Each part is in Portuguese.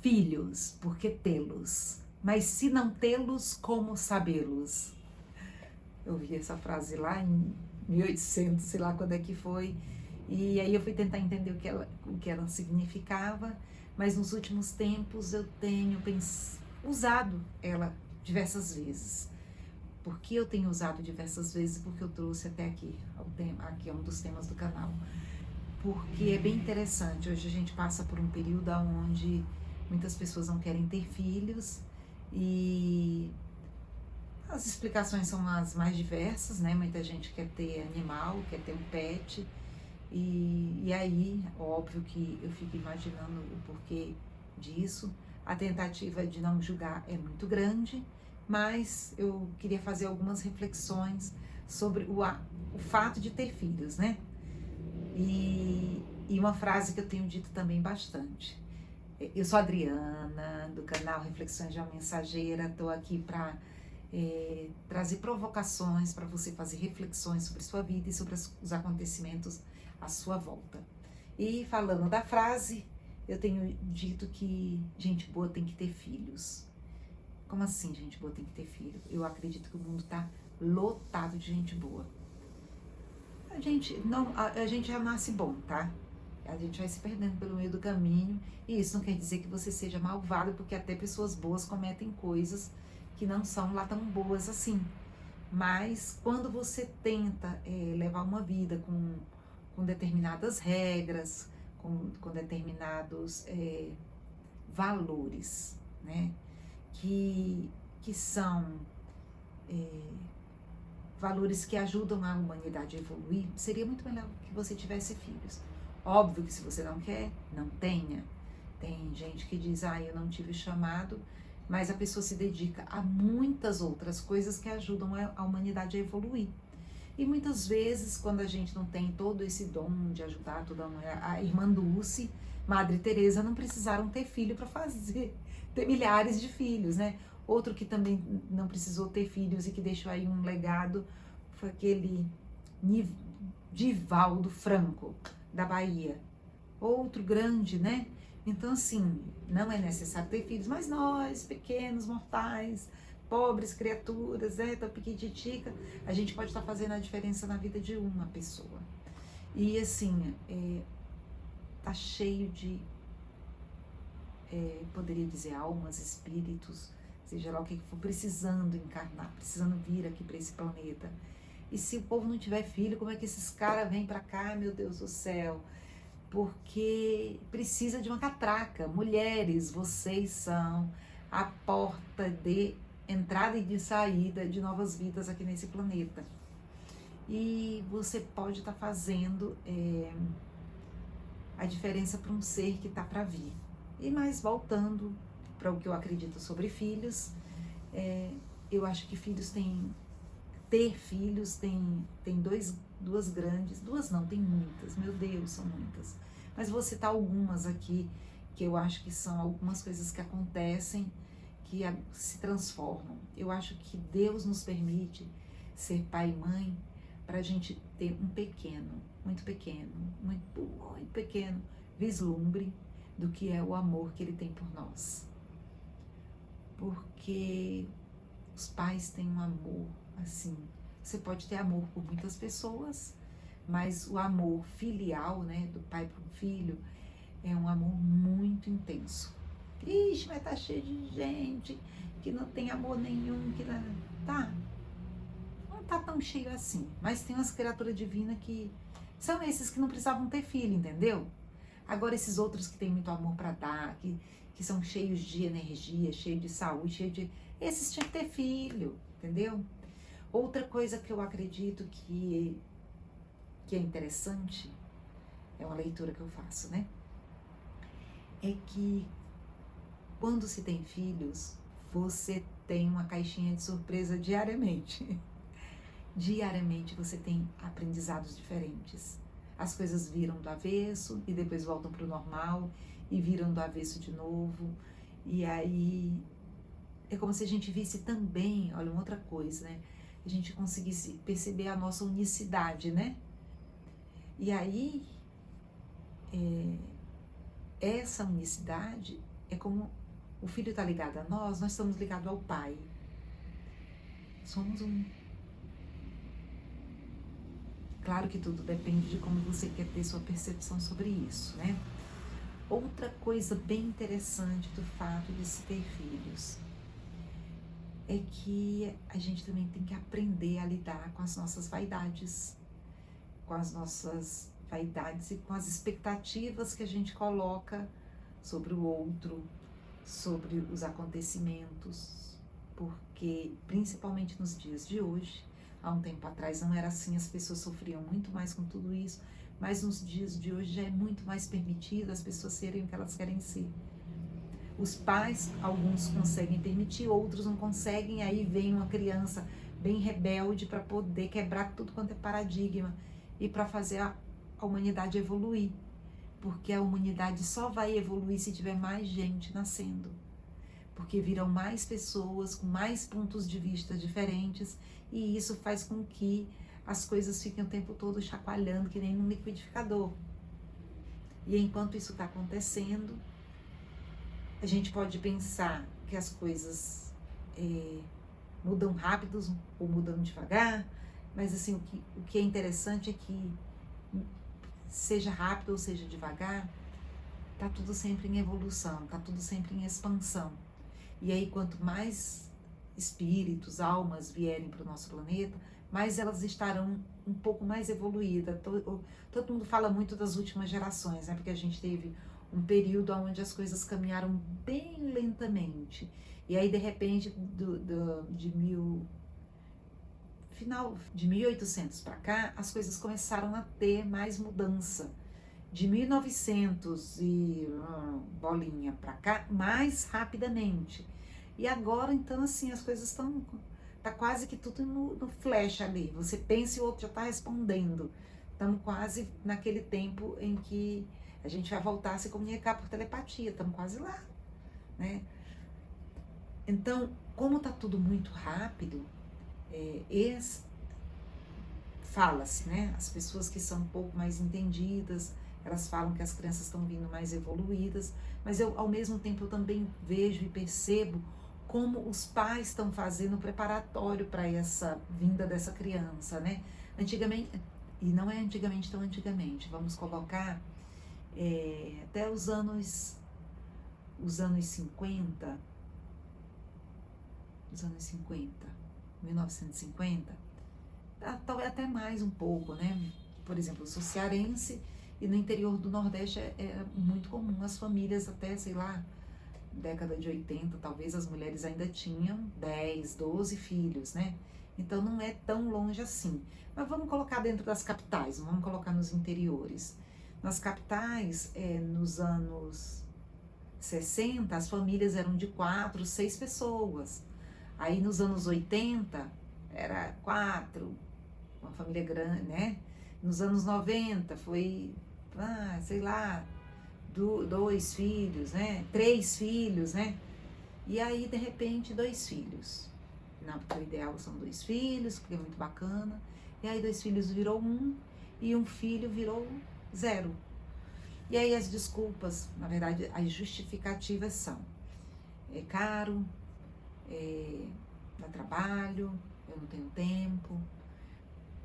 Filhos, por que tê-los? Mas se não tê-los, como sabê-los? Eu vi essa frase lá em 1800, sei lá quando é que foi. E aí eu fui tentar entender o que ela significava, mas nos últimos tempos eu tenho usado ela diversas vezes. Por que eu tenho usado diversas vezes? Porque eu trouxe até aqui, aqui é um dos temas do canal. Porque é bem interessante, hoje a gente passa por um período onde muitas pessoas não querem ter filhos e as explicações são as mais diversas, né? Muita gente quer ter animal, quer ter um pet e aí, óbvio que eu fico imaginando o porquê disso. A tentativa de não julgar é muito grande, mas eu queria fazer algumas reflexões sobre o fato de ter filhos, né? E uma frase que eu tenho dito também bastante. Eu sou a Adriana, do canal Reflexões de uma Mensageira, estou aqui para trazer provocações para você fazer reflexões sobre sua vida e sobre os acontecimentos à sua volta. E falando da frase, eu tenho dito que gente boa tem que ter filhos. Como assim gente boa tem que ter filho? Eu acredito que o mundo está lotado de gente boa. A gente já nasce bom, tá? A gente vai se perdendo pelo meio do caminho e isso não quer dizer que você seja malvado, porque até pessoas boas cometem coisas que não são lá tão boas assim. Mas quando você tenta levar uma vida com determinadas regras, com determinados valores, né? Que são valores que ajudam a humanidade a evoluir, seria muito melhor que você tivesse filhos. Óbvio que se você não quer, não tenha. Tem gente que diz, eu não tive chamado, mas a pessoa se dedica a muitas outras coisas que ajudam a humanidade a evoluir. E muitas vezes, quando a gente não tem todo esse dom de ajudar toda a irmã Dulce, Madre Teresa não precisaram ter filho para ter milhares de filhos, né? Outro que também não precisou ter filhos e que deixou aí um legado foi aquele Divaldo Franco, da Bahia. Outro grande, né? Então, assim, não é necessário ter filhos, mas nós, pequenos mortais, pobres criaturas, tão piquititica, a gente pode estar fazendo a diferença na vida de uma pessoa. E, assim, tá cheio de, poderia dizer, almas, espíritos, seja lá o que for, precisando encarnar, precisando vir aqui para esse planeta. E se o povo não tiver filho, como é que esses caras vêm para cá, meu Deus do céu? Porque precisa de uma catraca. Mulheres, vocês são a porta de entrada e de saída de novas vidas aqui nesse planeta. E você pode estar fazendo a diferença para um ser que está para vir. E mais voltando para o que eu acredito sobre filhos, eu acho que ter filhos tem duas grandes, duas não, tem muitas, meu Deus, são muitas. Mas vou citar algumas aqui, que eu acho que são algumas coisas que acontecem, que se transformam. Eu acho que Deus nos permite ser pai e mãe para a gente ter um muito pequeno vislumbre do que é o amor que Ele tem por nós. Porque os pais têm um amor, assim, você pode ter amor por muitas pessoas, mas o amor filial, né, do pai para o filho, é um amor muito intenso. Ixi, mas tá cheio de gente que não tem amor nenhum, que não tá tão cheio assim. Mas tem umas criaturas divinas que são esses que não precisavam ter filho, entendeu? Agora esses outros que têm muito amor para dar, que são cheios de energia, cheios de saúde, esses tinham que ter filho, entendeu? Outra coisa que eu acredito que é interessante, é uma leitura que eu faço, né? É que quando se tem filhos, você tem uma caixinha de surpresa diariamente. Diariamente você tem aprendizados diferentes. As coisas viram do avesso e depois voltam para o normal e viram do avesso de novo. E aí é como se a gente visse também, olha, uma outra coisa, né? A gente conseguisse perceber a nossa unicidade, né? E aí, essa unicidade é como o filho está ligado a nós estamos ligados ao pai. Somos um. Claro que tudo depende de como você quer ter sua percepção sobre isso, né? Outra coisa bem interessante do fato de se ter filhos é que a gente também tem que aprender a lidar com as nossas vaidades, e com as expectativas que a gente coloca sobre o outro, sobre os acontecimentos, porque principalmente nos dias de hoje, há um tempo atrás não era assim, as pessoas sofriam muito mais com tudo isso, mas nos dias de hoje já é muito mais permitido as pessoas serem o que elas querem ser. Os pais, alguns conseguem permitir, outros não conseguem, aí vem uma criança bem rebelde para poder quebrar tudo quanto é paradigma e para fazer a humanidade evoluir, porque a humanidade só vai evoluir se tiver mais gente nascendo, porque virão mais pessoas com mais pontos de vista diferentes e isso faz com que as coisas fiquem o tempo todo chacoalhando que nem num liquidificador. E enquanto isso está acontecendo, a gente pode pensar que as coisas mudam rápido ou mudam devagar, mas assim, o que é interessante é que seja rápido ou seja devagar, tá tudo sempre em evolução, tá tudo sempre em expansão. E aí quanto mais espíritos, almas vierem para o nosso planeta, mais elas estarão um pouco mais evoluídas. Todo mundo fala muito das últimas gerações, né? Porque a gente teve um período onde as coisas caminharam bem lentamente. E aí, de repente, final de 1800 para cá, as coisas começaram a ter mais mudança. De 1900 e bolinha para cá, mais rapidamente. E agora, então, assim, as coisas estão... Tá quase que tudo no flash ali. Você pensa e o outro já está respondendo. Estamos quase naquele tempo em que a gente vai voltar a se comunicar por telepatia. Estamos quase lá, né? Então, como tá tudo muito rápido, fala-se, né? As pessoas que são um pouco mais entendidas, elas falam que as crianças estão vindo mais evoluídas, mas eu, ao mesmo tempo, eu também vejo e percebo como os pais estão fazendo preparatório para essa vinda dessa criança, né? Antigamente, e não é antigamente tão antigamente, vamos colocar até os anos 50, 1950, talvez até mais um pouco, né? Por exemplo, eu sou cearense e no interior do Nordeste é muito comum as famílias até, sei lá, década de 80, talvez as mulheres ainda tinham 10, 12 filhos, né? Então não é tão longe assim. Mas vamos colocar dentro das capitais, não vamos colocar nos interiores. Nas capitais, nos anos 60, as famílias eram de 4, 6 pessoas. Aí nos anos 80, era 4, uma família grande, né? Nos anos 90 foi, sei lá, 2 filhos, né? 3 filhos, né? E aí, de repente, 2 filhos. Não, porque o ideal são 2 filhos, porque é muito bacana. E aí 2 filhos virou 1 e 1 filho virou 0. E aí as desculpas, na verdade, as justificativas são: é caro, dá trabalho, eu não tenho tempo,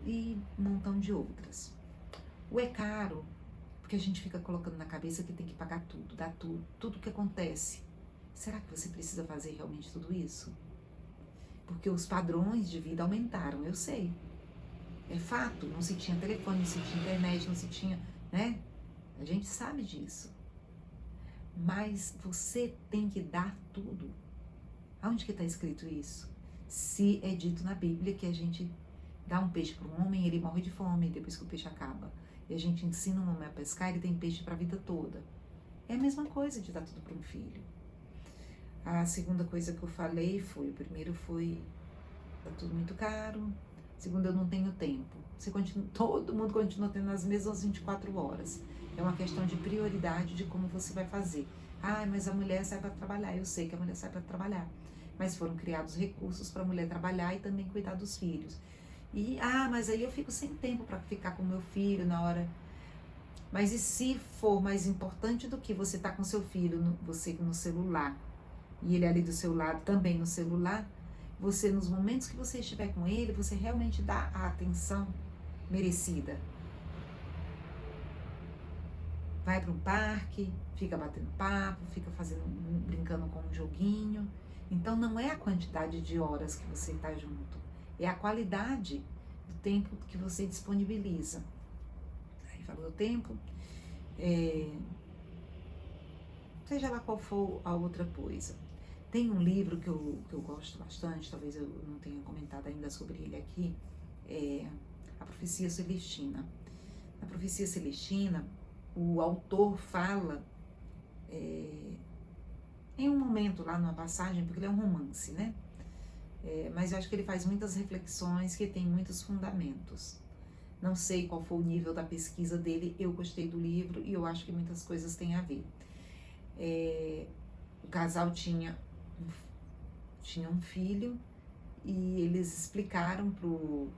e um montão de outras. O é caro, porque a gente fica colocando na cabeça que tem que pagar tudo, dar tudo que acontece. Será que você precisa fazer realmente tudo isso? Porque os padrões de vida aumentaram, eu sei. É fato, não se tinha telefone, não se tinha internet, não se tinha, né? A gente sabe disso. Mas você tem que dar tudo. Aonde que está escrito isso? Se é dito na Bíblia que a gente dá um peixe para um homem, ele morre de fome depois que o peixe acaba. E a gente ensina um homem a pescar, ele tem peixe para a vida toda. É a mesma coisa de dar tudo para um filho. A segunda coisa que eu falei foi, o primeiro foi, tá tudo muito caro. Segundo, eu não tenho tempo. Todo mundo continua tendo as mesmas 24 horas. É uma questão de prioridade de como você vai fazer. Mas a mulher sai para trabalhar. Eu sei que a mulher sai para trabalhar. Mas foram criados recursos para a mulher trabalhar e também cuidar dos filhos. E, mas aí eu fico sem tempo para ficar com meu filho na hora. Mas e se for mais importante do que você estar com seu filho, você no celular, e ele ali do seu lado também no celular, você, nos momentos que você estiver com ele, você realmente dá a atenção merecida. Vai para um parque, fica batendo papo, fica brincando com um joguinho. Então não é a quantidade de horas que você está junto, é a qualidade do tempo que você disponibiliza. Aí falou do tempo, seja lá qual for a outra coisa. Tem um livro que eu gosto bastante, talvez eu não tenha comentado ainda sobre ele aqui, A Profecia Celestina. Na Profecia Celestina, o autor fala, em um momento lá numa passagem, porque ele é um romance, né? Mas eu acho que ele faz muitas reflexões que tem muitos fundamentos. Não sei qual foi o nível da pesquisa dele, eu gostei do livro e eu acho que muitas coisas têm a ver. O casal tinha um filho e eles explicaram pro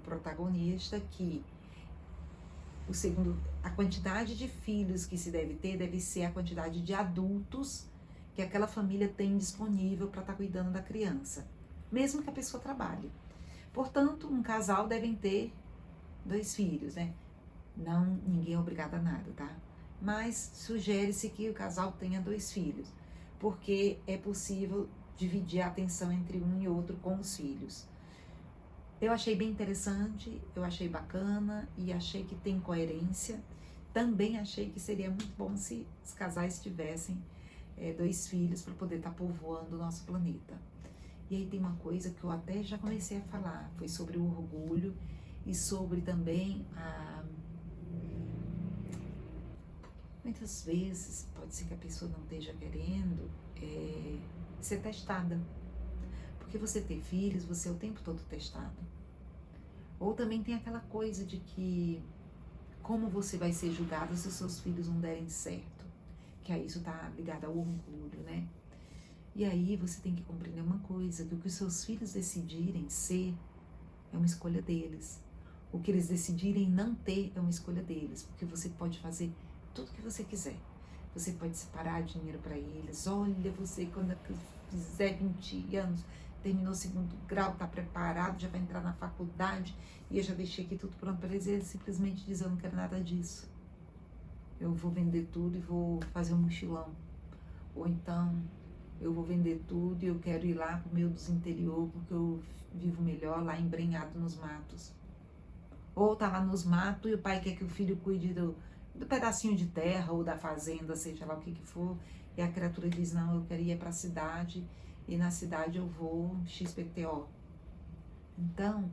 protagonista que a quantidade de filhos que se deve ser a quantidade de adultos que aquela família tem disponível para estar cuidando da criança, mesmo que a pessoa trabalhe. Portanto, um casal deve ter 2 filhos, né? Não, ninguém é obrigado a nada, tá? Mas sugere-se que o casal tenha 2 filhos, porque é possível dividir a atenção entre um e outro com os filhos. Eu achei bem interessante, eu achei bacana e achei que tem coerência. Também achei que seria muito bom se os casais tivessem 2 filhos para poder estar povoando o nosso planeta. E aí tem uma coisa que eu até já comecei a falar, foi sobre o orgulho e sobre também muitas vezes pode ser que a pessoa não esteja querendo ser testada. Porque você ter filhos, você é o tempo todo testado. Ou também tem aquela coisa de que como você vai ser julgado se os seus filhos não derem certo. Que aí isso está ligado ao orgulho, né? E aí você tem que compreender uma coisa, que o que os seus filhos decidirem ser é uma escolha deles. O que eles decidirem não ter é uma escolha deles, porque você pode fazer tudo o que você quiser. Você pode separar dinheiro para eles. Olha, você quando fizer 20 anos, terminou o 2º grau, está preparado, já vai entrar na faculdade, e eu já deixei aqui tudo pronto para eles, e eles simplesmente dizem, eu não quero nada disso. Eu vou vender tudo e vou fazer um mochilão. Ou então, eu vou vender tudo e eu quero ir lá pro meio dos interior, porque eu vivo melhor lá embrenhado nos matos. Ou tá lá nos matos e o pai quer que o filho cuide do pedacinho de terra ou da fazenda, seja lá o que for, e a criatura diz, não, eu quero ir para a cidade, e na cidade eu vou XPTO. Então,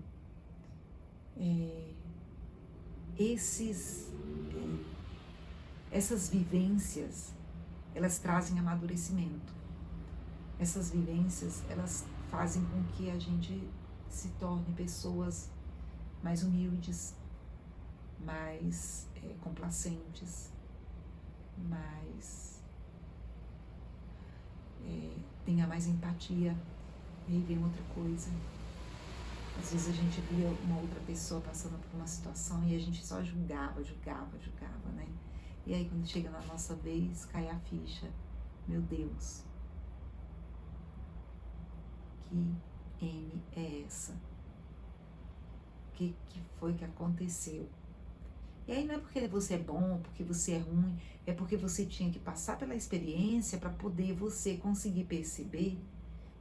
essas vivências, elas trazem amadurecimento. Essas vivências, elas fazem com que a gente se torne pessoas mais humildes, mais complacentes, mais tenha mais empatia. E aí vem outra coisa. Às vezes a gente via uma outra pessoa passando por uma situação e a gente só julgava, né? E aí quando chega na nossa vez, cai a ficha. Meu Deus, que M é essa? O que foi que aconteceu? E aí não é porque você é bom, porque você é ruim, é porque você tinha que passar pela experiência para poder você conseguir perceber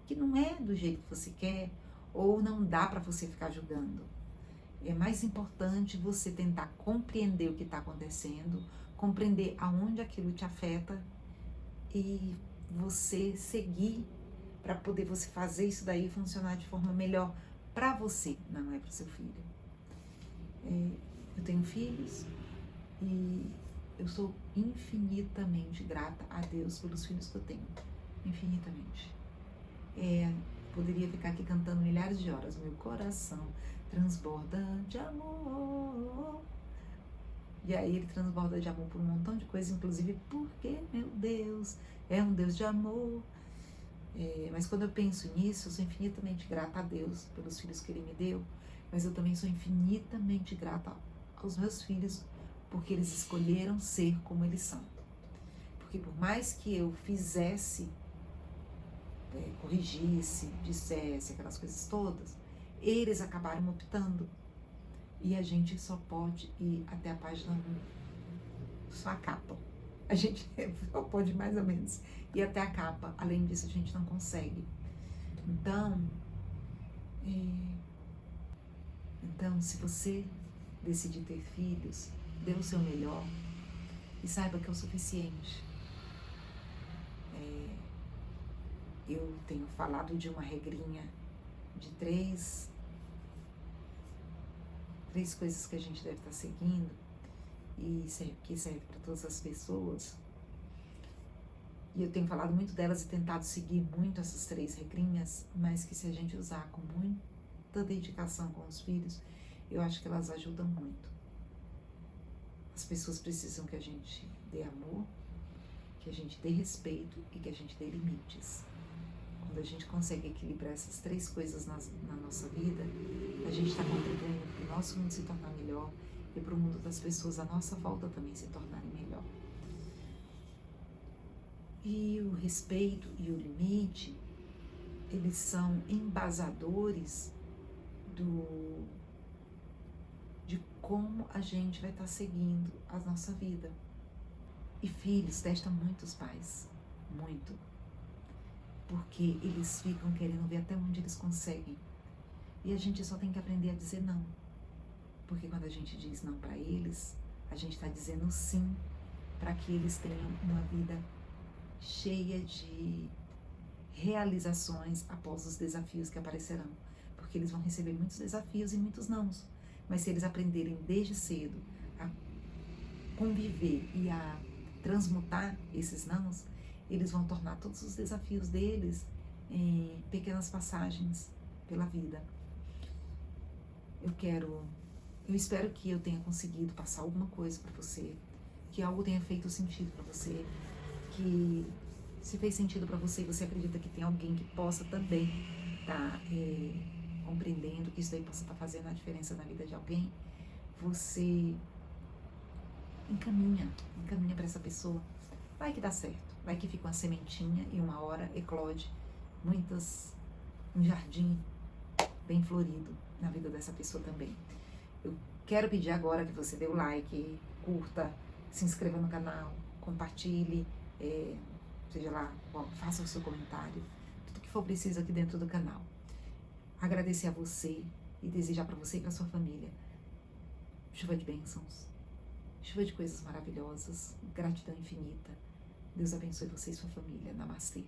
que não é do jeito que você quer, ou não dá para você ficar julgando. É mais importante você tentar compreender o que está acontecendo, compreender aonde aquilo te afeta e você seguir para poder você fazer isso daí funcionar de forma melhor para você, não é para o seu filho. Eu tenho filhos e eu sou infinitamente grata a Deus pelos filhos que eu tenho. Infinitamente. Poderia ficar aqui cantando milhares de horas. Meu coração transborda de amor. E aí ele transborda de amor por um montão de coisas, inclusive porque, meu Deus, é um Deus de amor. Mas quando eu penso nisso, eu sou infinitamente grata a Deus pelos filhos que Ele me deu, mas eu também sou infinitamente grata aos meus filhos porque eles escolheram ser como eles são. Porque por mais que eu fizesse, corrigisse, dissesse aquelas coisas todas, eles acabaram optando. E a gente só pode ir até a página 1, só a capa. A gente só pode mais ou menos ir até a capa. Além disso, a gente não consegue. Então, se você decidir ter filhos, dê o seu melhor e saiba que é o suficiente. Eu tenho falado de uma regrinha de três coisas que a gente deve estar seguindo e que serve para todas as pessoas. E eu tenho falado muito delas e tentado seguir muito essas 3 regrinhas, mas que se a gente usar com muita dedicação com os filhos, eu acho que elas ajudam muito. As pessoas precisam que a gente dê amor, que a gente dê respeito e que a gente dê limites. Quando a gente consegue equilibrar essas 3 coisas na nossa vida, a gente está contribuindo para o nosso mundo se tornar melhor e para o mundo das pessoas à nossa volta também se tornarem melhor. E o respeito e o limite, eles são embasadores de como a gente vai estar seguindo a nossa vida. E filhos testam muito os pais, muito. Porque eles ficam querendo ver até onde eles conseguem. E a gente só tem que aprender a dizer não. Porque quando a gente diz não para eles, a gente está dizendo sim para que eles tenham uma vida cheia de realizações após os desafios que aparecerão. Porque eles vão receber muitos desafios e muitos nãos. Mas se eles aprenderem desde cedo a conviver e a transmutar esses nãos, eles vão tornar todos os desafios deles em pequenas passagens pela vida. Eu espero que eu tenha conseguido passar alguma coisa para você, que algo tenha feito sentido para você, que se fez sentido para você e você acredita que tem alguém que possa também estar compreendendo que isso daí possa estar fazendo a diferença na vida de alguém, você encaminha para essa pessoa. Vai que dá certo, vai que fica uma sementinha e uma hora eclode um jardim bem florido na vida dessa pessoa também. Eu quero pedir agora que você dê o like, curta, se inscreva no canal, compartilhe, seja lá, faça o seu comentário, tudo que for preciso aqui dentro do canal. Agradecer a você e desejar para você e para sua família chuva de bênçãos, chuva de coisas maravilhosas, gratidão infinita. Deus abençoe você e sua família. Namastê.